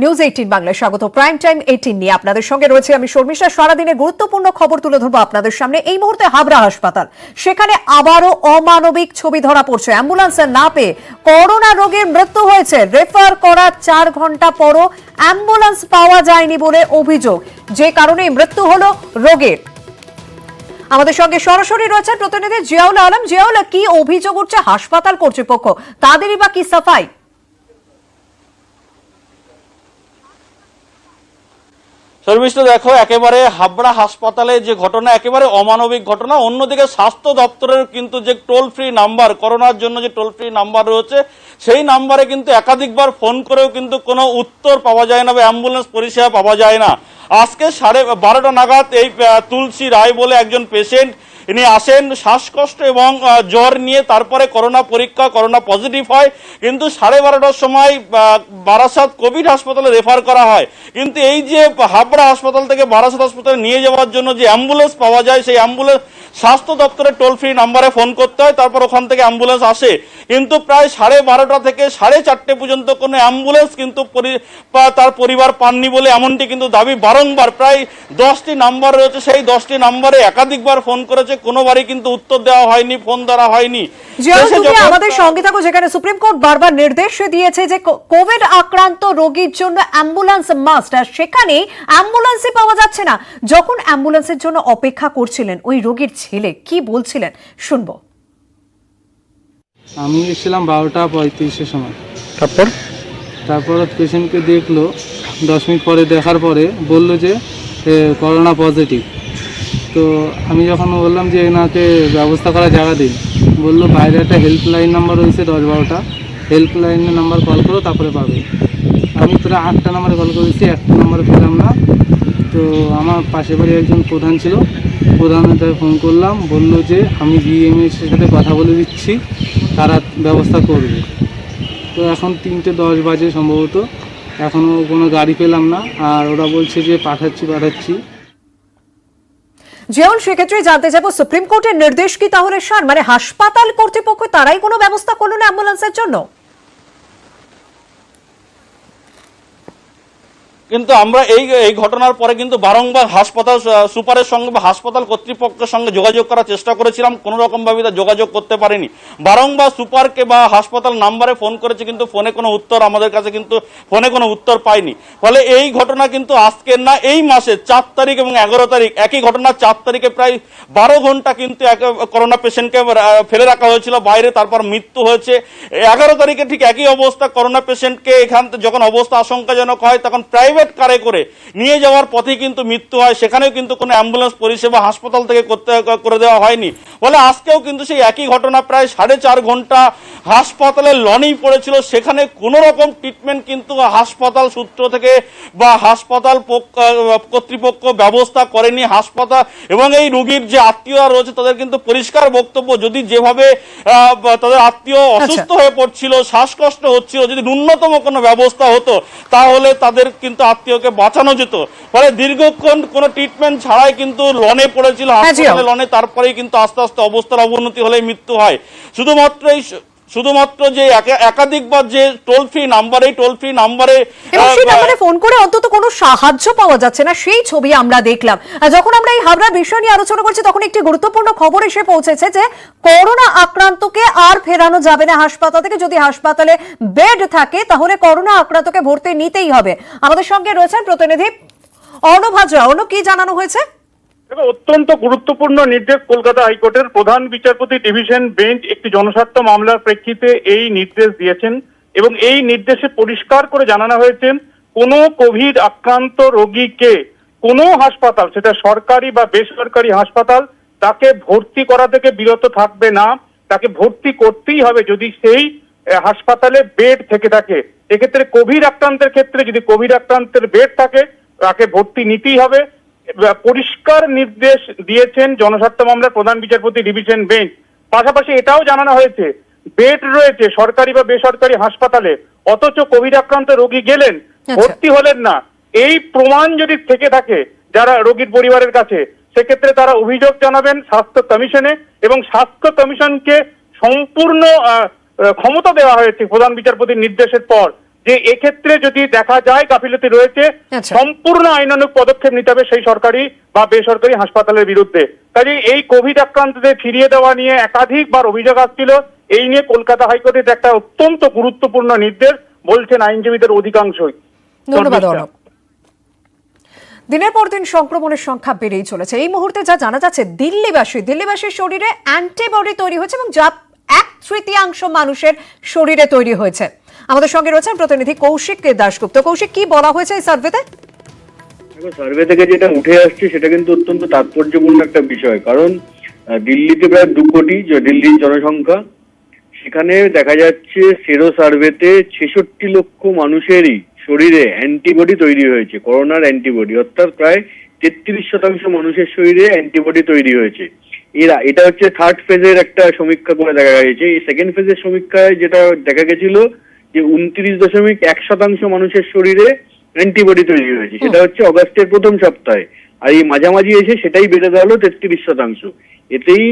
News 18 বাংলায় স্বাগত। Prime time 18 নিয়ে আপনাদের সঙ্গে রয়েছে আমি শর্মিষ্ঠা। সারাদিনে গুরুত্বপূর্ণ খবর তুলে ধরবো আপনাদের সামনে। এই মুহূর্তে হাবড়া হাসপাতাল, সেখানে আবারও অমানবিক ছবি ধরা পড়ছে। অ্যাম্বুলেন্স না পেয়ে করোনা রোগীর মৃত্যু হয়েছে। রেফার করার 4 ঘন্টা পরও অ্যাম্বুলেন্স পাওয়া যায়নি বলে অভিযোগ, যে কারণে মৃত্যু হলো রোগীর। আমাদের সঙ্গে সরাসরি রয়েছেন প্রতিনিধি জিয়াউল আলম। জিয়াউল, কি অভিযোগ উঠছে হাসপাতাল কর্তৃপক্ষ, তাদেরই বা কি সাফাই? শর্মিষ্ঠা, দেখো, একেবারে হাবড়া হাসপাতালে যে ঘটনা, একেবারে অমানবিক ঘটনা। অন্যদিকে স্বাস্থ্য দপ্তরের কিন্তু যে টোল ফ্রি নাম্বার, করোনার জন্য যে টোল ফ্রি নাম্বার রয়েছে, সেই নাম্বারে কিন্তু একাধিকবার ফোন করেও কিন্তু কোনো উত্তর পাওয়া যায় না বা অ্যাম্বুলেন্স পরিষেবা পাওয়া যায় না। আজকে 12:30 নাগাদ এই তুলসী রায় বলে একজন পেশেন্ট, ইনি আসেন শ্বাসকষ্ট এবং জ্বর নিয়ে, তারপরে করোনা পরীক্ষা, করোনা পজিটিভ হয়, কিন্তু 12:30টার সময় বারাসাত কোভিড হাসপাতালে রেফার করা হয়। কিন্তু এই যে হাবড়া হাসপাতাল থেকে বারাসাত হাসপাতালে নিয়ে যাওয়ার জন্য যে অ্যাম্বুলেন্স পাওয়া যায়, সেই অ্যাম্বুলেন্স স্বাস্থ্য দপ্তরের টোল ফ্রি নাম্বারে ফোন করতে হয়, তারপর ওখান থেকে অ্যাম্বুলেন্স আসে। কিন্তু প্রায় 12:30 থেকে 4:30 পর্যন্ত কোনো অ্যাম্বুলেন্স কিন্তু তার পরিবার পাননি বলে এমনটি কিন্তু দাবি। বারংবার প্রায় 10টি নাম্বার রয়েছে, সেই 10টি নাম্বারে একাধিকবার ফোন করেছে, কোনোবারই কিন্তু উত্তর দেওয়া হয়নি, ফোন ধরা হয়নি। আমাদের সঙ্গে থাকো। যেখানে সুপ্রিম কোর্ট বারবার নির্দেশ দিয়েছে যে কোভিড আক্রান্ত রোগীর জন্য অ্যাম্বুলেন্স মাস্ট, আর সেখানে অ্যাম্বুলেন্সই পাওয়া যাচ্ছে না। যখন অ্যাম্বুলেন্সের জন্য অপেক্ষা করছিলেন ওই রোগীর ছেলে কি বলছিলেন শুনবো। আমি এসেছিলাম 12:35-এর সময়। তারপর পেশেন্টকে দেখলো, 10 মিনিট পরে দেখার পরে বললো যে করোনা পজিটিভ। তো আমি যখন বললাম যে এনাকে ব্যবস্থা করার জায়গা দিন, বললো বাইরে একটা হেল্পলাইন নাম্বার রয়েছে 10-12টা, হেল্পলাইনের নাম্বার কল করো তারপরে পাবে। আমি প্রায় 8টা নাম্বারে কল করেছি, একটা নাম্বার পেলাম না। তো আমার পাশের বাড়ি একজন প্রধান ছিল, প্রধানের ফোন করলাম, বললো যে আমি বিএমএসের সাথে কথা বলে দিচ্ছি, তারা ব্যবস্থা করবে। তো এখন 3:10 বাজে সম্ভবত, এখনও কোনো গাড়ি পেলাম না, আর ওরা বলছে যে পাঠাচ্ছি। যেমন সেক্ষেত্রে জানতে চাইবো, সুপ্রিম কোর্টের নির্দেশ কি তাহলে সার, মানে হাসপাতাল কর্তৃপক্ষ তারাই কোনো ব্যবস্থা করলো না অ্যাম্বুলেন্সের জন্য? কিন্তু আমরা এই ঘটনার পরে কিন্তু বারংবার হাসপাতাল সুপারের সঙ্গে বা হাসপাতাল কর্তৃপক্ষের সঙ্গে যোগাযোগ করার চেষ্টা করেছিলাম, কোনো রকমভাবে তা যোগাযোগ করতে পারিনি। বারংবার সুপারকে বা হাসপাতাল নাম্বারে ফোন করেছে, কিন্তু ফোনে কোনো উত্তর, আমাদের কাছে কিন্তু ফোনে কোনো উত্তর পাইনি। ফলে এই ঘটনা কিন্তু আজকের না, এই মাসে 4 তারিখ এবং 11 তারিখ একই ঘটনা। 4 তারিখে প্রায় 12 ঘন্টা কিন্তু করোনা পেশেন্টকে ফেলে রাখা হয়েছিল বাইরে, তারপর মৃত্যু হয়েছে। 11 তারিখে ঠিক একই অবস্থা, করোনা পেশেন্টকে এখান থেকে যখন অবস্থা আশঙ্কাজনক হয়, তখন প্রাইভেট কারে করে নিয়ে যাওয়ার পথে কিন্তু মৃত্যু হয়। সেখানেও কিন্তু কোনো অ্যাম্বুলেন্স পরিষেবা হাসপাতাল থেকে করে দেওয়া হয়নি। ফলে আজকেও কিন্তু সেই একই ঘটনা, প্রায় 4.5 ঘন্টা হাসপাতালে লনেই পড়েছিল, সেখানে কোনো রকম ট্রিটমেন্ট কিন্তু হাসপাতাল সূত্র থেকে বা হাসপাতাল কর্তৃপক্ষ ব্যবস্থা করেনি। হাসপাতাল এবং এই রোগীর যে আত্মীয়রা রয়েছে তাদের কিন্তু পরিষ্কার বক্তব্য, যদি যেভাবে তাদের আত্মীয় অসুস্থ হয়ে পড়ছিল, শ্বাসকষ্ট হচ্ছিল, যদি ন্যূনতম কোনো ব্যবস্থা হতো তাহলে তাদের কিন্তু আত্মীয়কে বাঁচানো যেত। ফলে দীর্ঘক্ষণ কোনো ট্রিটমেন্ট ছাড়াই কিন্তু লনে পড়েছিল হাসপাতালে, লনে, তারপরেই কিন্তু আস্তে আস্তে অবস্থার অবনতি হলে মৃত্যু হয়। শুধুমাত্র যে একাধিকবার যে টোল ফ্রি নাম্বার, এই টোল ফ্রি নাম্বারে ফোন করে অন্তত কোনো সাহায্য পাওয়া যাচ্ছে না, সেই ছবি আমরা দেখলাম। যখন আমরা এই হাবড়া বিষয় নিয়ে আলোচনা করছি, তখন একটি গুরুত্বপূর্ণ খবর এসে পৌঁছেছে যে করোনা আক্রান্তকে আর ফেরানো যাবে না হাসপাতাল থেকে। যদি হাসপাতালে বেড থাকে তাহলে করোনা আক্রান্তকে ভর্তি নিতেই হবে। আমাদের সঙ্গে রয়েছেন প্রতিনিধি অর্ণব হাজরা। অর্ণব, কি জানানো হয়েছে? অত্যন্ত গুরুত্বপূর্ণ নির্দেশ কলকাতা হাইকোর্টের প্রধান বিচারপতি ডিভিশন বেঞ্চ একটি জনস্বার্থ মামলার প্রেক্ষিতে এই নির্দেশ দিয়েছেন, এবং এই নির্দেশে পরিষ্কার করে জানানো হয়েছে কোনো কোভিড আক্রান্ত রোগীকে কোনো হাসপাতাল, সেটা সরকারি বা বেসরকারি হাসপাতাল, তাকে ভর্তি করা থেকে বিরত থাকবে না। তাকে ভর্তি করতেই হবে যদি সেই হাসপাতালে বেড থেকে থাকে। এক্ষেত্রে কোভিড আক্রান্তের ক্ষেত্রে যদি কোভিড আক্রান্তের বেড থাকে তাকে ভর্তি নিতেই হবে। পরিষ্কার নির্দেশ দিয়েছেন জনস্বার্থ মামলার প্রধান বিচারপতি ডিভিশন বেঞ্চ। পাশাপাশি এটাও জানানো হয়েছে, বেড রয়েছে সরকারি বা বেসরকারি হাসপাতালে, অথচ কোভিড আক্রান্ত রোগী গেলেন, ভর্তি হলেন না, এই প্রমাণ যদি থেকে থাকে যারা রোগীর পরিবারের কাছে, সেক্ষেত্রে তারা অভিযোগ জানাবেন স্বাস্থ্য কমিশনে, এবং স্বাস্থ্য কমিশনকে সম্পূর্ণ ক্ষমতা দেওয়া হয়েছে প্রধান বিচারপতির নির্দেশের পর যে এক্ষেত্রে যদি দেখা যায় গাফিলতি রয়েছে, আচ্ছা। সম্পূর্ণ আইনানুগ পদক্ষেপ নিতে হবে সেই সরকারি বা বেসরকারি হাসপাতালের বিরুদ্ধে। কাজে এই কোভিড আক্রান্তদের ফিরিয়ে দেওয়া নিয়ে একাধিকবার অভিযোগ আসছিল। এই নিয়ে কলকাতা হাইকোর্টের একটা অত্যন্ত গুরুত্বপূর্ণ নির্দেশ বলছেন আইনজীবীদের অধিকাংশই। ধন্যবাদ অর্ণব। দিনের পর দিন সংক্রমণের সংখ্যা বেড়েই চলেছে। এই মুহূর্তে যা জানা যাচ্ছে, দিল্লিবাসীর শরীরে অ্যান্টিবডি তৈরি হয়েছে এবং যা 1/3 মানুষের শরীরে তৈরি হয়েছে। আমাদের সঙ্গে রয়েছেন প্রতিনিধি কৌশিক দাশগুপ্ত। কৌশিক, কি বলা হয়েছে এই সার্ভেতে? সার্ভে থেকে যেটা উঠে আসছে সেটা কিন্তু অত্যন্ত তাৎপর্যপূর্ণ একটা বিষয়, কারণ দিল্লিতে প্রায় 2 কোটি দিল্লির জনসংখ্যা, সেখানে দেখা যাচ্ছে সেরো সার্ভেতে 66 লক্ষ মানুষেরই শরীরে অ্যান্টিবডি তৈরি হয়েছে, করোনার অ্যান্টিবডি, অর্থাৎ প্রায় 33% মানুষের শরীরে অ্যান্টিবডি তৈরি হয়েছে। এটা হচ্ছে থার্ড ফেজের একটা সমীক্ষা করে দেখা গেছে। এই সেকেন্ড ফেজের সমীক্ষায় যেটা দেখা গেছিল যে 29.1% মানুষের শরীরে অ্যান্টিবডি তৈরি হয়েছে, সেটা হচ্ছে অগাস্টের প্রথম সপ্তাহে। আর এই মাঝামাঝি এসে সেটাই বেড়ে দাঁড়ালো 33%। এতেই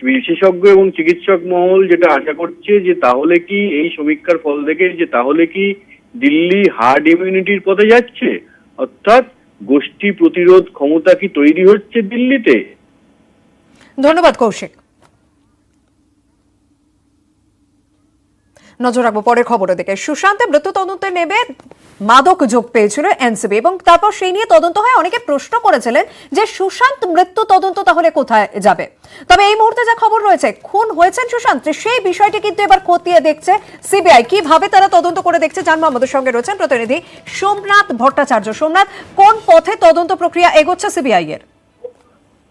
বিশেষজ্ঞ এবং চিকিৎসক মহল যেটা আশা করছে যে তাহলে কি এই সমীক্ষার ফল দেখে যে তাহলে কি দিল্লি হার্ড ইমিউনিটির পথে যাচ্ছে, অর্থাৎ গোষ্ঠী প্রতিরোধ ক্ষমতা কি তৈরি হচ্ছে দিল্লিতে। ধন্যবাদ কৌশিক। নজর রাখবো পরের খবরের দিকে। সুশান্তের মৃত্যু তদন্তে নেবে মাদক যোগ পেয়েছিল এনসিবি এবং তারপর সেই নিয়ে তদন্ত হয়। অনেকে প্রশ্ন করেছিলেন যে সুশান্ত মৃত্যু তদন্ত তাহলে কোথায় যাবে। তবে এই মুহূর্তে যা খবর রয়েছে, খুন হয়েছেন সুশান্ত, সেই বিষয়টি কিন্তু এবার খতিয়ে দেখছে সিবিআই। কিভাবে তারা তদন্ত করে দেখছে জানবো। আমাদের সঙ্গে রয়েছেন প্রতিনিধি সোমনাথ ভট্টাচার্য। সোমনাথ, কোন পথে তদন্ত প্রক্রিয়া এগোচ্ছে সিবিআই এর?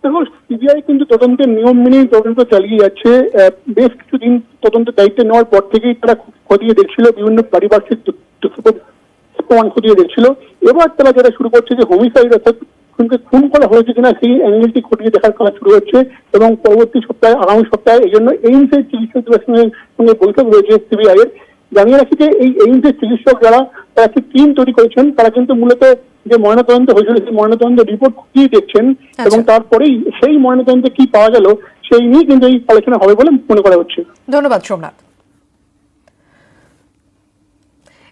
দেখো, সিবিআই কিন্তু তদন্তের নিয়ম মেনেই তদন্ত চালিয়ে যাচ্ছে। বেশ কিছুদিন তদন্তের দায়িত্ব নেওয়ার পর থেকেই তারা খতিয়ে দেখছিল, বিভিন্ন পারিপার্শ্বিক প্রমাণ খতিয়ে দেখছিল। এবার তারা যেটা শুরু করছে যে হোমিসাইড, অর্থাৎ খুন করা হয়েছে কিনা সেই অ্যাঙ্গেলটি খতিয়ে দেখার কাজ শুরু হচ্ছে। এবং পরবর্তী সপ্তাহে, আগামী সপ্তাহে এই জন্য এইমসের চিকিৎসকদের সঙ্গে বৈঠক রয়েছে সিবিআই এর। জানিয়ে রাখি যে এই এইমসের চিকিৎসক যারা একটি টিম তৈরি করেছেন, তারা কিন্তু মূলত যে ময়নাতদন্ত হয়েছিল সেই ময়নাতদন্ত রিপোর্ট খতিয়ে দেখছেন এবং তারপরেই সেই ময়নাতদন্তে কি পাওয়া গেল সেই নিয়ে কিন্তু এই আলোচনা হবে বলে মনে করা হচ্ছে। ধন্যবাদ সোমনাথ।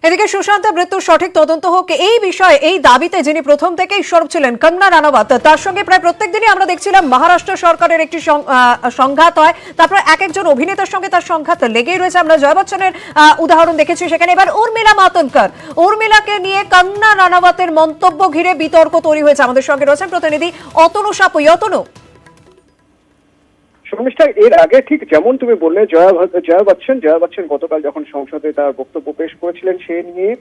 এদিকে সুশান্তের মৃত্যুর সঠিক তদন্ত হোক এই বিষয়ে, এই দাবিতে যিনি প্রথম থেকেই সরব ছিলেন কঙ্গনা রানাওয়াত, তার সঙ্গে প্রায় প্রত্যেক দিনই আমরা দেখছিলাম মহারাষ্ট্র সরকারের একটি সংঘাত হয়, তারপর এক একজন অভিনেতার সঙ্গে তার সংঘাত লেগেই রয়েছে। আমরা জয় বচ্চনের উদাহরণ দেখেছি সেখানে। এবার উর্মিলা মাতোন্ডকর, উর্মিলাকে নিয়ে কঙ্গনা রানাওয়াতের মন্তব্য ঘিরে বিতর্ক তৈরি হয়েছে। আমাদের সঙ্গে রয়েছেন প্রতিনিধি অতনু সাপুই। অতনু, শর্মিষ্ঠা, এর আগে ঠিক যেমন তুমি বললে জয়া বচ্চন গতকাল যখন সংসদে তার বক্তব্য পেশ করেছিলেন, সে নিয়ে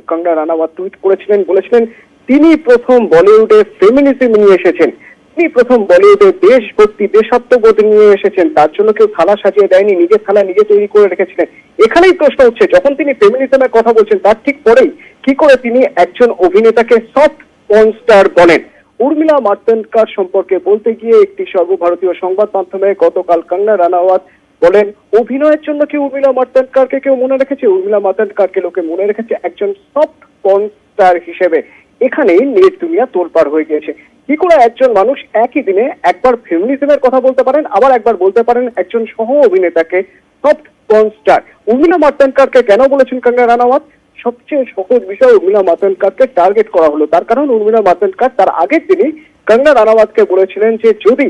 কঙ্গনা রানাওয়াত টুইট করেছিলেন, বলেছিলেন তিনি প্রথম বলিউডে ফেমিনিজম নিয়ে এসেছেন, তিনি প্রথম বলিউডে দেশভক্তি, দেশাত্মবোধ নিয়ে এসেছেন, তার জন্য কেউ থালা সাজিয়ে দেয়নি, নিজের থালা নিজে তৈরি করে রেখেছিলেন। এখানেই প্রশ্ন হচ্ছে, যখন তিনি ফেমিনিজমের কথা বলছেন তার ঠিক পরেই কি করে তিনি একজন অভিনেতাকে সফট পর্ন স্টার বলেন? উর্মিলা মাতোন্ডকর সম্পর্কে বলতে গিয়ে একটি সর্বভারতীয় সংবাদ মাধ্যমে গতকাল কঙ্গনা রানাওয়াত বলেন, অভিনয়ের জন্য কি উর্মিলা মাতোন্ডকরকে কেউ মনে রেখেছে? উর্মিলা মাতোন্ডকরকে লোকে মনে রেখেছে একজন সফট পর্ন স্টার হিসেবে। এখানেই নেট দুনিয়া তোলপাড় হয়ে গিয়েছে। কি করে একজন মানুষ একই দিনে একবার ফেমিনিজমের কথা বলতে পারেন, আবার একবার বলতে পারেন একজন সহ অভিনেতাকে সফট পর্ন স্টার? উর্মিলা মাতোন্ডকরকে কেন বলেছেন কঙ্গনা রানাওয়াত? সবচেয়ে সহজ বিষয়, উর্মিলা মাতোন্ডকরকে টার্গেট করা হলো। তার কারণ উর্মিলা মাতোন্ডকর তার আগের দিনই কঙ্গনা রানাওয়াতকে বলেছিলেন যে যদি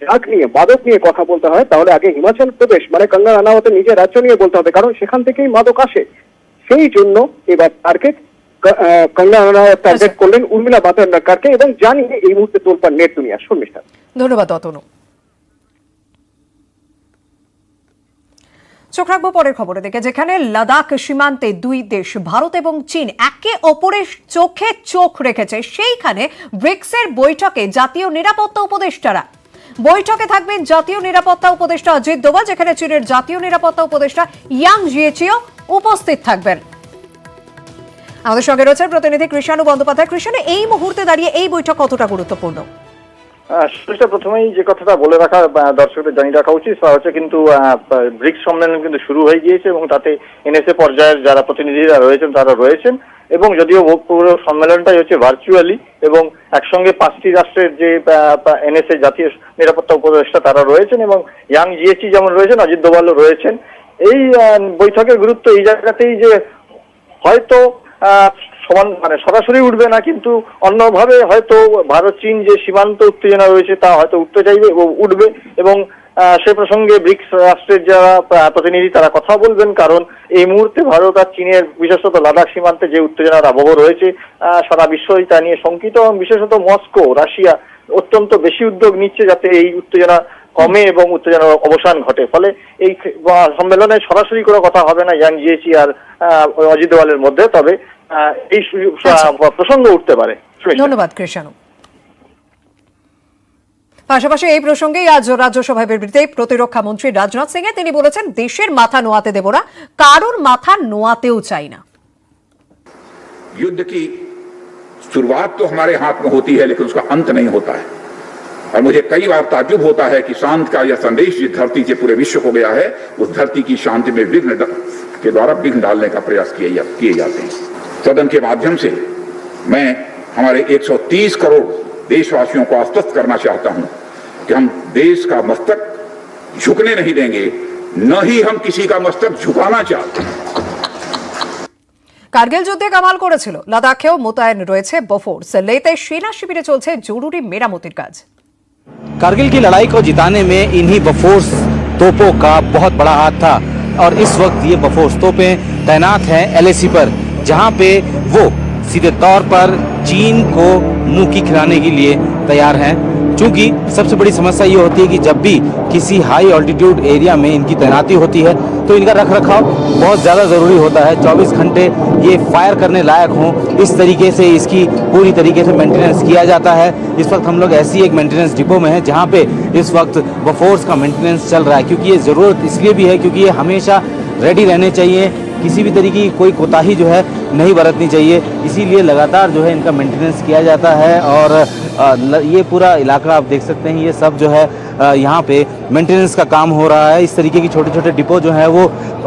ড্রাগ নিয়ে, মাদক নিয়ে কথা বলতে হয় তাহলে আগে হিমাচল প্রদেশ মানে কঙ্গনা রানাওয়াতের নিজের রাজ্য নিয়ে বলতে হবে, কারণ সেখান থেকেই মাদক আসে। সেই জন্য এবার টার্গেট কঙ্গনা রানাওয়াত টার্গেট করলেন উর্মিলা মাতোন্ডকরকে, এবং জানিয়ে এই মুহূর্তে তোলপাড় নেট দুনিয়া। শর্মিষ্ঠা, ধন্যবাদ অতনু। চোখ রাখবো পরের খবরে দিকে, যেখানে লাদাখ সীমান্তে দুই দেশ ভারত এবং চীন একে অপরের চোখে চোখ রেখেছে। সেইখানে ব্রিক্সের বৈঠকে জাতীয় নিরাপত্তা উপদেষ্টারা, বৈঠকে থাকবেন জাতীয় নিরাপত্তা উপদেষ্টা অজিত দোভাল, যেখানে চীনের জাতীয় নিরাপত্তা উপদেষ্টা ইয়াং জিয়েচিও উপস্থিত থাকবেন। আমাদের সঙ্গে রয়েছে প্রতিনিধি কৃষাণু বন্দ্যোপাধ্যায়। কৃষাণু, এই মুহূর্তে দাঁড়িয়ে এই বৈঠক কতটা গুরুত্বপূর্ণ? প্রথমেই যে কথাটা বলে রাখা, দর্শকদের জানিয়ে রাখা উচিত, তা হচ্ছে কিন্তু ব্রিক্স সম্মেলন কিন্তু শুরু হয়ে গিয়েছে এবং তাতে এনএসএ পর্যায়ের যারা প্রতিনিধিরা রয়েছেন তারা রয়েছেন, এবং যদিও পুরো সম্মেলনটাই হচ্ছে ভার্চুয়ালি, এবং একসঙ্গে 5টি রাষ্ট্রের যে এনএসএ জাতীয় নিরাপত্তা উপদেষ্টা তারা রয়েছেন, এবং ইয়াং জিয়েচি যেমন রয়েছেন, অজিত দোভালও রয়েছেন। এই বৈঠকের গুরুত্ব এই জায়গাতেই যে হয়তো সমান মানে সরাসরি উঠবে না, কিন্তু অন্যভাবে হয়তো ভারত চীন যে সীমান্ত উত্তেজনা রয়েছে তা হয়তো উঠতে চাইবে এবং উঠবে, এবং সে প্রসঙ্গে ব্রিক্স রাষ্ট্রের যারা প্রতিনিধি তারা কথা বলবেন, কারণ এই মুহূর্তে ভারত আর চীনের বিশেষত লাদাখ সীমান্তে যে উত্তেজনার আবহ রয়েছে সারা বিশ্বই তা নিয়ে শঙ্কিত, এবং বিশেষত মস্কো রাশিয়া অত্যন্ত বেশি উদ্যোগ নিচ্ছে যাতে এই উত্তেজনা কমে এবং উত্তেজনার অবসান ঘটে। ফলে এই সম্মেলনে সরাসরি কোনো কথা হবে না ইয়াং জিয়েচি আর অজিত দোভালের মধ্যে, তবে এই প্রসঙ্গ উঠতে পারে। ধন্যবাদ কৃষ্ণানু। পাশাপাশি এই প্রসঙ্গেই আজ রাজ্যসভায় বিবৃতিতে প্রতিরক্ষা মন্ত্রী রাজনাথ সিং তিনি বলেছেন, দেশের মাথা নোয়াতে দেব না, কারোর মাথা নোয়াতেও চাই না। युद्ध की शुरुआत तो हमारे हाथ में होती है, लेकिन उसका अंत नहीं होता है। और मुझे कई बार ताज्जुब होता है कि शांति का यह संदेश जिस धरती से पूरे विश्व को गया है, उस धरती की शांति में विघ्न के द्वारा विघ्न डालने का प्रयास किए जाते हैं। सदन के माध्यम से मैं हमारे 130 करोड़ देशवासियों को आश्वस्त करना चाहता हूं कि हम देश का मस्तक झुकने नहीं देंगे, न ही हम किसी का मस्तक झुकाना चाहते हैं। কার্গিল যুদ্ধে কামাল করেছিল, লাদাখেও মোতায়েন রয়েছে বোফোর্স, লেতে সেনা শিবিরে চলছে জরুরি মেরামতির কাজ। कारगिल की लड़ाई को जिताने में इन्हीं बफोर्स तोपों का बहुत बड़ा हाथ था, और इस वक्त ये बफोर्स तोपें तैनात हैं LAC पर, जहां पे वो सीधे तौर पर चीन को मुंह की खिलाने के लिए तैयार हैं। चूंकि सबसे बड़ी समस्या ये होती है कि जब भी किसी हाई ऑल्टीट्यूड एरिया में इनकी तैनाती होती है तो इनका रखरखाव बहुत ज़्यादा ज़रूरी होता है। 24 घंटे ये फायर करने लायक हों, इस तरीके से इसकी पूरी तरीके से मेंटेनेंस किया जाता है। इस वक्त हम लोग ऐसी एक मेंटेनेंस डिपो में हैं जहाँ पे इस वक्त बफोर्स का मेंटेनेंस चल रहा है, क्योंकि ये ज़रूरत इसलिए भी है क्योंकि ये हमेशा रेडी रहने चाहिए, किसी भी तरीके की कोई कोताही जो है नहीं बरतनी चाहिए, इसीलिए लगातार जो है इनका मेंटेनेंस किया जाता है। और ये पूरा इलाका आप देख सकते हैं, ये सब जो है यहाँ पे मेंटेनेंस का काम हो रहा है। इस तरीके की छोटे छोटे डिपो जो है वो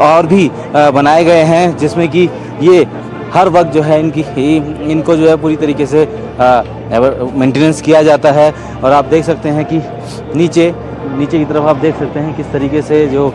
और भी बनाए गए हैं, जिसमें कि ये हर वक्त जो है इनको जो है पूरी तरीके से मेंटेनेंस किया जाता है। और आप देख सकते हैं कि नीचे की तरफ आप देख सकते हैं किस तरीके से जो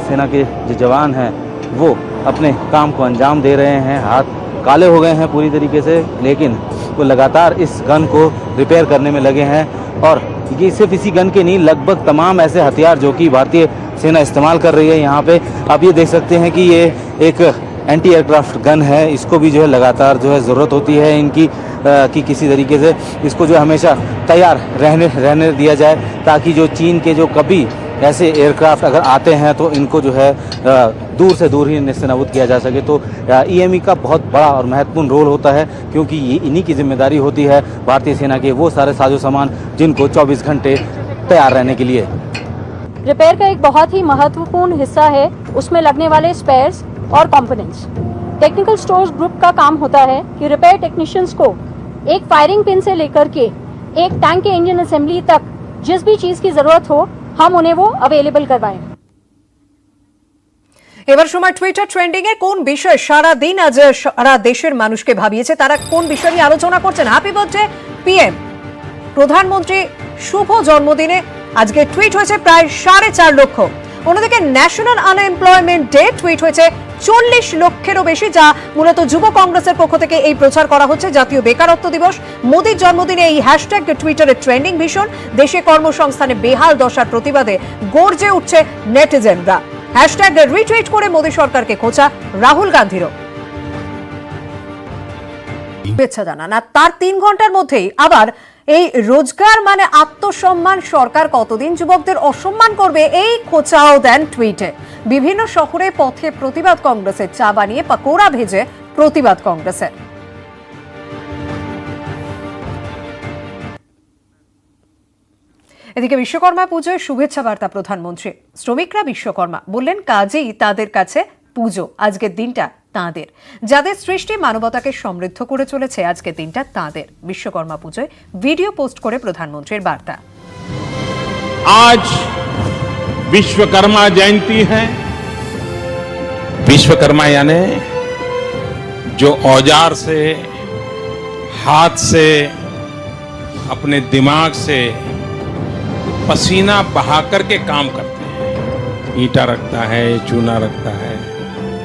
सेना के जो जवान हैं वो अपने काम को अंजाम दे रहे हैं। हाथ काले हो गए हैं पूरी तरीके से, लेकिन वो लगातार इस गन को रिपेयर करने में लगे हैं। और ये सिर्फ इसी गन के नहीं, लगभग तमाम ऐसे हथियार जो कि भारतीय सेना इस्तेमाल कर रही है यहाँ पे, आप ये देख सकते हैं कि ये एक एंटी एयरक्राफ्ट गन है, इसको भी जो है लगातार जो है ज़रूरत होती है इनकी कि किसी तरीके से इसको जो हमेशा तैयार रहने दिया जाए, ताकि जो चीन के जो कभी ऐसे एयरक्राफ्ट अगर आते हैं तो इनको जो है दूर से दूर ही नेस्तनाबूद किया जा सके। तो EME का बहुत बड़ा और महत्वपूर्ण रोल होता है, क्योंकि ये इन्हीं की जिम्मेदारी होती है भारतीय सेना के वो सारे साजो सामान जिनको 24 घंटे तैयार रहने के लिए। रिपेयर का एक बहुत ही महत्वपूर्ण हिस्सा है उसमें लगने वाले स्पेयर्स और कंपोनेंट्स। टेक्निकल स्टोर्स ग्रुप का काम होता है कि रिपेयर टेक्नीशियंस को एक फायरिंग पिन से लेकर के एक टैंक के इंजन असेंबली तक जिस भी चीज की जरूरत हो हम उन्हें वो अवेलेबल करवाएं। এবার সময় টুইটার ট্রেন্ডিং এ কোন বিষয় সারা দিন আজ সারা দেশের মানুষকে ভাবিয়েছে, তারা কোন বিষয় নিয়ে আলোচনা করছেন। হ্যাপি বার্থডে PM, প্রধানমন্ত্রী শুভ জন্মদিনে আজকে টুইট হয়েছে প্রায় 4.5 লক্ষ। অন্যদিকে ন্যাশনাল আনএমপ্লয়মেন্ট ডে টুইট হয়েছে 40 লক্ষেরও বেশি, যা মূলত যুব কংগ্রেসের পক্ষ থেকে এই প্রচার করা হচ্ছে। জাতীয় বেকারত্ব দিবস, মোদির জন্মদিনে এই হ্যাশট্যাগ টুইটারে ট্রেন্ডিং ভীষণ। দেশে কর্মসংস্থানে বেহাল দশার প্রতিবাদে গর্জে উঠছে নেটিজেনরা। হ্যাশট্যাগ রিটুইট করে মোদি সরকারকে খোঁচা রাহুল গান্ধীরও। শুভেচ্ছা জানান। আর তার 3 ঘন্টার মধ্যেই আবার এই রোজগার মানে আত্মসম্মান, সরকার কতদিন যুবকদের অসম্মান করবে, এই খোঁচাও দেন টুইটে। বিভিন্ন শহরে পথে প্রতিবাদ কংগ্রেসের, চা বানিয়ে পাকোড়া ভেজে প্রতিবাদ কংগ্রেসের। এদিকে বিশ্বকর্মা পুজোয় শুভেচ্ছা বার্তা প্রধানমন্ত্রী। শ্রমিকরা বিশ্বকর্মা, বললেন কাজেই তাদের কাছে পুজো। আজকের দিনটা তাঁদের, যাদের সৃষ্টি মানবতাকে সমৃদ্ধ করে চলেছে, আজকের দিনটা তাঁদের। বিশ্বকর্মা পুজোয় ভিডিও পোস্ট করে প্রধানমন্ত্রীর বার্তা। आज विश्वकर्मा जयंती है। विश्वकर्मा यानी जो औजार से, हाथ से, अपने दिमाग से पसीना बहा करके काम करते हैं। ईंटा रखता है, चूना रखता है,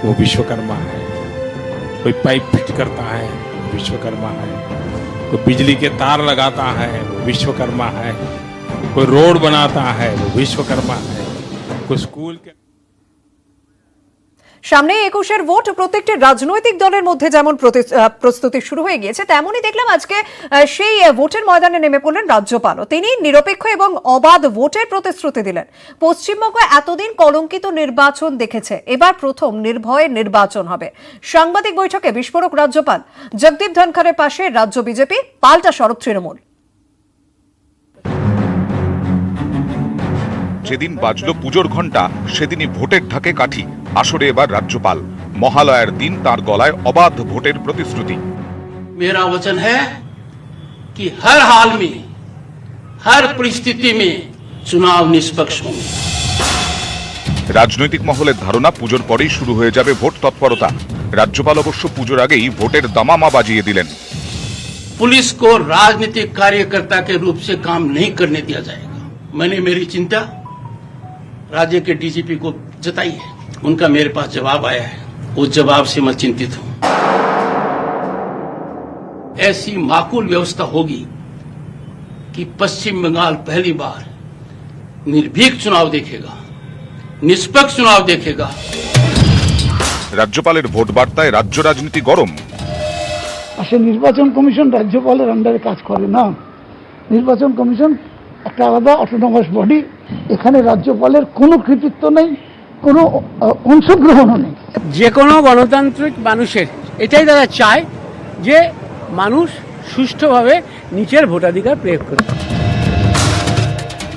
वो विश्वकर्मा है। कोई पाइप फिट करता है विश्वकर्मा है, कोई बिजली के तार लगाता है वो विश्वकर्मा है, कोई रोड बनाता है वो विश्वकर्मा है, कोई स्कूल के সামনে 21-এর ভোট, প্রত্যেকটি রাজনৈতিক দলের মধ্যে যেমন প্রস্তুতি শুরু হয়ে গিয়েছে, তেমনই দেখলাম আজকে সেই ভোটের ময়দানে নেমে পড়লেন রাজ্যপালও। তিনি নিরপেক্ষ এবং অবাধ ভোটের প্রতিশ্রুতি দিলেন। পশ্চিমবঙ্গ এতদিন কলঙ্কিত নির্বাচন দেখেছে, এবার প্রথম নির্ভয়ে নির্বাচন হবে। সাংবাদিক বৈঠকে বিস্ফোরক রাজ্যপাল। জগদীপ ধনখড়ের পাশে রাজ্য বিজেপি, পাল্টা সরব তৃণমূল। যেদিন বাজলো পুজোর ঘণ্টা সেদিনই ভোটের ঢাকে কাঠি। আসরে এবার রাজ্যপাল, মহালয়ার দিন তার গলায় অবাধ ভোটের প্রতিশ্রুতি। मेरा वचन है कि हर हाल में, हर परिस्थिति में चुनाव निष्पक्ष होंगे। রাজনৈতিক মহলের ধারণা পুজোর পরেই শুরু হয়ে যাবে ভোট তৎপরতা। রাজ্যপাল অবশ্য পুজোর আগেই ভোটের দামামা বাজিয়ে দিলেন। पुलिस को राजनीतिक कार्यकर्ता के रूप से काम नहीं करने दिया जाएगा। मैंने मेरी चिंता राज्य के डीजीपी को जताई है, उनका मेरे पास जवाब आया है। उस जवाब से मैं चिंतित हूं। ऐसी माकूल व्यवस्था होगी कि पश्चिम बंगाल पहली बार निर्भीक चुनाव देखेगा, निष्पक्ष चुनाव देखेगा। রাজ্যপালের ভোট বার্তায় রাজ্য রাজনীতি গরম। আসলে নির্বাচন কমিশন রাজ্যপালের আন্ডারে কাজ করে না। নির্বাচন কমিশন একটা আলাদা অটোনমাস বডি। এখানে রাজ্যপালের কোনো কৃতিত্ব নেই, কোনো অংশগ্রহণও নেই। যে কোনো গণতান্ত্রিক মানুষের এটাই তারা চায় যে মানুষ সুষ্ঠুভাবে নিজের ভোটাধিকার প্রয়োগ করে।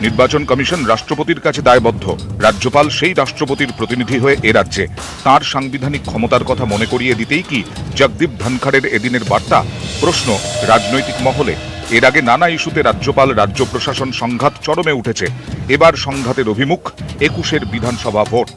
নির্বাচন কমিশন রাষ্ট্রপতির কাছে দায়বদ্ধ। রাজ্যপাল সেই রাষ্ট্রপতির প্রতিনিধি হয়ে এ রাজ্যে। তাঁর সাংবিধানিক ক্ষমতার কথা মনে করিয়ে দিতেই কি জগদীপ ধনখড়ের এদিনের বার্তা? প্রশ্ন রাজনৈতিক মহলে। এর আগে নানা ইস্যুতে রাজ্যপাল রাজ্য প্রশাসন সংঘাত চরমে উঠেছে। এবার সংঘাতের অভিমুখ 21-এর বিধানসভা ভোট।